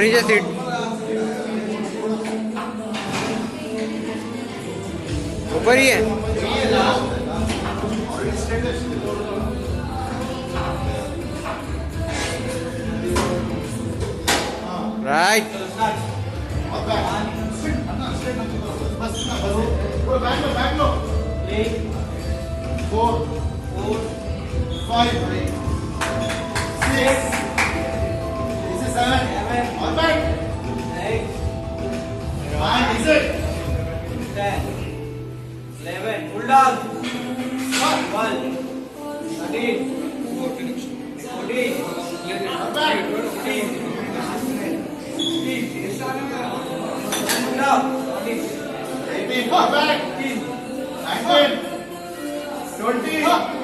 नीचे सीट ऊपर ही है। Right. 4 5 6 this is 7 all back 8 9 is it 10 11 pull down 1 13 14 all back 15 pull down 18 all back 19 20